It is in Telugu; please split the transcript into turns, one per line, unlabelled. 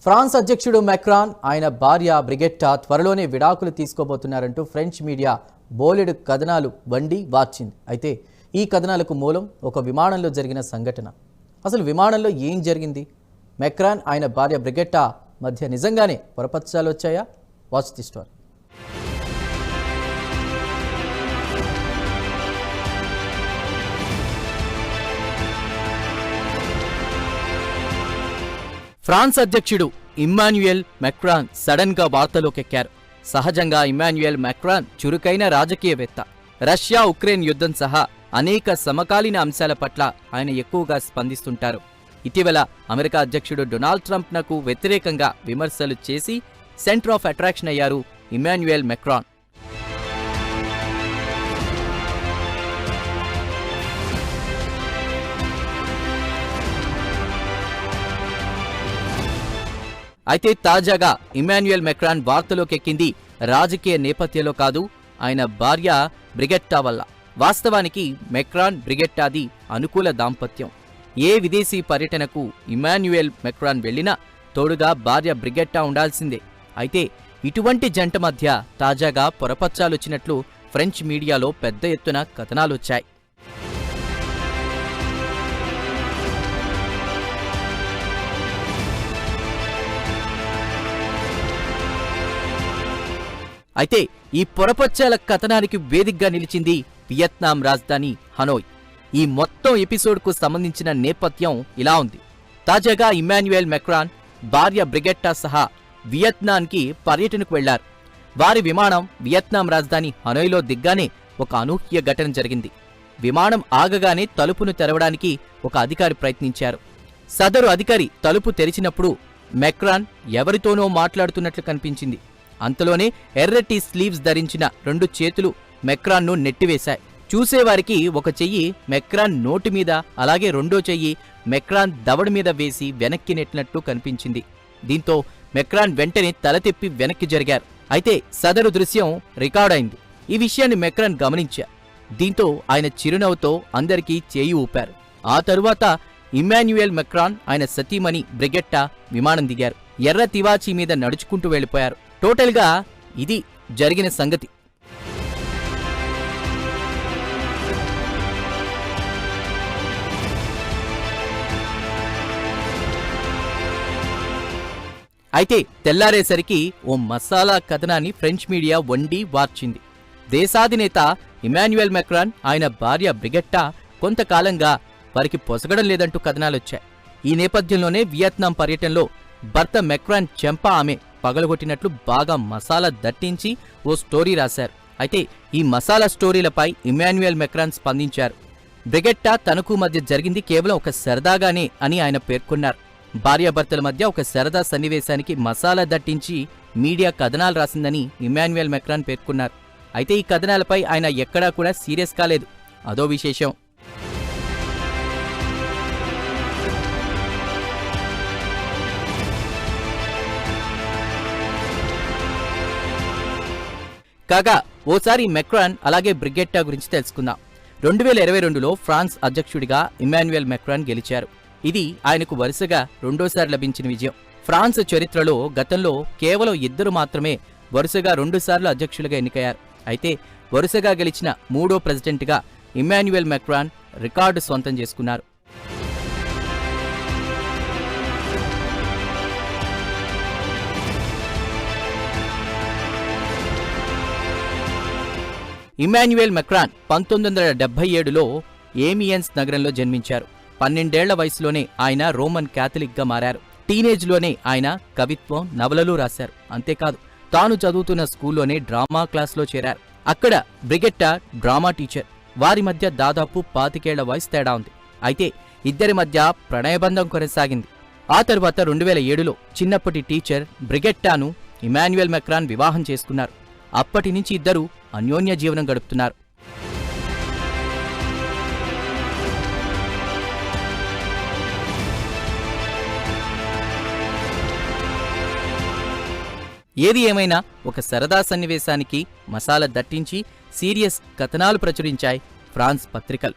ఫ్రాన్స్ అధ్యక్షుడు మెక్రాన్ ఆయన భార్య బ్రిగెట్టా త్వరలోనే విడాకులు తీసుకోబోతున్నారంటూ ఫ్రెంచ్ మీడియా బోలెడు కథనాలు వండి వార్చింది. అయితే ఈ కథనాలకు మూలం ఒక విమానంలో జరిగిన సంఘటన. అసలు విమానంలో ఏం జరిగింది? మెక్రాన్ ఆయన భార్య బ్రిగెట్టా మధ్య నిజంగానే పొరపచ్చాలు వచ్చాయా? Watch the story. ఫ్రాన్స్ అధ్యక్షుడు ఇమ్మాన్యుయల్ మెక్రాన్ సడన్ గా వార్తలోకెక్కారు. సహజంగా ఇమ్మాన్యుయల్ మెక్రాన్ చురుకైన రాజకీయవేత్త. రష్యా ఉక్రెయిన్ యుద్ధం సహా అనేక సమకాలీన అంశాల పట్ల ఆయన ఎక్కువగా స్పందిస్తుంటారు. ఇటీవల అమెరికా అధ్యక్షుడు డొనాల్డ్ ట్రంప్నకు వ్యతిరేకంగా విమర్శలు చేసి సెంటర్ ఆఫ్ అట్రాక్షన్ అయ్యారు ఇమ్మాన్యుయల్ మెక్రాన్. అయితే తాజాగా ఇమ్మాన్యుయల్ మెక్రాన్ వార్తలోకెక్కింది రాజకీయ నేపథ్యంలో కాదు, ఆయన భార్య బ్రిగెట్టా వల్ల. వాస్తవానికి మెక్రాన్ బ్రిగెట్టాది అనుకూల దాంపత్యం. ఏ విదేశీ పర్యటనకు ఇమ్మాన్యుయల్ మెక్రాన్ వెళ్లినా తోడుగా భార్య బ్రిగెట్టా ఉండాల్సిందే. అయితే ఇటువంటి జంట మధ్య తాజాగా పొరపచ్చాలొచ్చినట్లు ఫ్రెంచ్ మీడియాలో పెద్ద ఎత్తున కథనాలొచ్చాయి. అయితే ఈ పొరపచ్చాల కథనానికి వేదికగా నిలిచింది వియత్నాం రాజధాని హనోయ్. ఈ మొత్తం ఎపిసోడ్కు సంబంధించిన నేపథ్యం ఇలా ఉంది. తాజాగా ఇమ్మాన్యుయల్ మెక్రాన్ భార్య బ్రిగెట్టా సహా వియత్నాంకి పర్యటనకు వెళ్లారు. వారి విమానం వియత్నాం రాజధాని హనోయ్లో దిగ్గానే ఒక అనూహ్య ఘటన జరిగింది. విమానం ఆగగానే తలుపును తెరవడానికి ఒక అధికారి ప్రయత్నించారు. సదరు అధికారి తలుపు తెరిచినప్పుడు మెక్రాన్ ఎవరితోనో మాట్లాడుతున్నట్లు కనిపించింది. అంతలోనే ఎర్రటి స్లీవ్స్ ధరించిన 2 చేతులు మెక్రాన్ను నెట్టివేశాయి. చూసేవారికి ఒక చెయ్యి మెక్రాన్ నోటి మీద, అలాగే రెండో చెయ్యి మెక్రాన్ దవడ మీద వేసి వెనక్కి నెట్టినట్టు కనిపించింది. దీంతో మెక్రాన్ వెంటనే తల తిప్పి వెనక్కి జరిగారు. అయితే సదరు దృశ్యం రికార్డైంది. ఈ విషయాన్ని మెక్రాన్ గమనించారు. దీంతో ఆయన చిరునవ్వుతో అందరికీ చేయి ఊపారు. ఆ తరువాత ఇమ్మాన్యుయల్ మెక్రాన్ ఆయన సతీమణి బ్రిగెట్టా విమానం దిగారు. ఎర్ర తివాచీ మీద నడుచుకుంటూ వెళ్లిపోయారు. టోటల్గా ఇది జరిగిన సంగతి. అయితే తెల్లారేసరికి ఓ మసాలా కథనాన్ని ఫ్రెంచ్ మీడియా వండి వార్చింది. దేశాధినేత ఇమ్మాన్యుయల్ మెక్రాన్ ఆయన భార్య బ్రిగెట్టా కొంతకాలంగా వారికి పొసగడం లేదంటూ కథనాలొచ్చాయి. ఈ నేపథ్యంలోనే వియత్నాం పర్యటనలో భర్త మెక్రాన్ చెంప ఆమె పగలగొట్టినట్లు బాగా మసాలా దట్టించి ఓ స్టోరీ రాశారు. అయితే ఈ మసాలా స్టోరీలపై ఇమ్మాన్యుయల్ మెక్రాన్ స్పందించారు. బ్రిగెట్టా తనకు మధ్య జరిగింది కేవలం ఒక సరదాగానే అని ఆయన పేర్కొన్నారు. భార్యాభర్తల మధ్య ఒక సరదా సన్నివేశానికి మసాలా దట్టించి మీడియా కథనాలు రాసిందని ఇమ్మాన్యుయల్ మెక్రాన్ పేర్కొన్నారు. అయితే ఈ కథనాలపై ఆయన ఎక్కడా కూడా సీరియస్ కాలేదు. అదో విశేషం. కాగా ఓసారి మెక్రాన్ అలాగే బ్రిగెట్టా గురించి తెలుసుకుందాం. 2022లో ఫ్రాన్స్ అధ్యక్షుడిగా ఇమ్మాన్యుయల్ మెక్రాన్ గెలిచారు. ఇది ఆయనకు వరుసగా రెండోసారి లభించిన విజయం. ఫ్రాన్స్ చరిత్రలో గతంలో కేవలం 2 మాత్రమే వరుసగా 2 సార్లు అధ్యక్షులుగా ఎన్నికయ్యారు. అయితే వరుసగా గెలిచిన 3వ ప్రెసిడెంట్గా ఇమ్మాన్యుయల్ మెక్రాన్ రికార్డు సొంతం చేసుకున్నారు. ఇమ్మాన్యుయల్ మెక్రాన్ 1977లో ఏమియన్స్ నగరంలో జన్మించారు. 12 ఏళ్ల వయసులోనే ఆయన రోమన్ క్యాథలిక్గా మారారు. టీనేజ్లోనే ఆయన కవిత్వం, నవలలు రాశారు. అంతేకాదు తాను చదువుతున్న స్కూల్లోనే డ్రామా క్లాస్లో చేరారు. అక్కడ బ్రిగెట్టా డ్రామా టీచర్. వారి మధ్య దాదాపు 25 ఏళ్ల వయసు తేడా ఉంది. అయితే ఇద్దరి మధ్య ప్రణయబంధం కొనసాగింది. ఆ తర్వాత 2007లో చిన్నప్పటి టీచర్ బ్రిగెట్టాను ఇమ్మాన్యుయల్ మెక్రాన్ వివాహం చేసుకున్నారు. అప్పటి నుంచి ఇద్దరు అన్యోన్య జీవనం గడుపుతున్నారు. ఏది ఏమైనా ఒక సరదా సన్నివేశానికి మసాలా దట్టించి సీరియస్ కథనాలు ప్రచురించాయి ఫ్రాన్స్ పత్రికలు.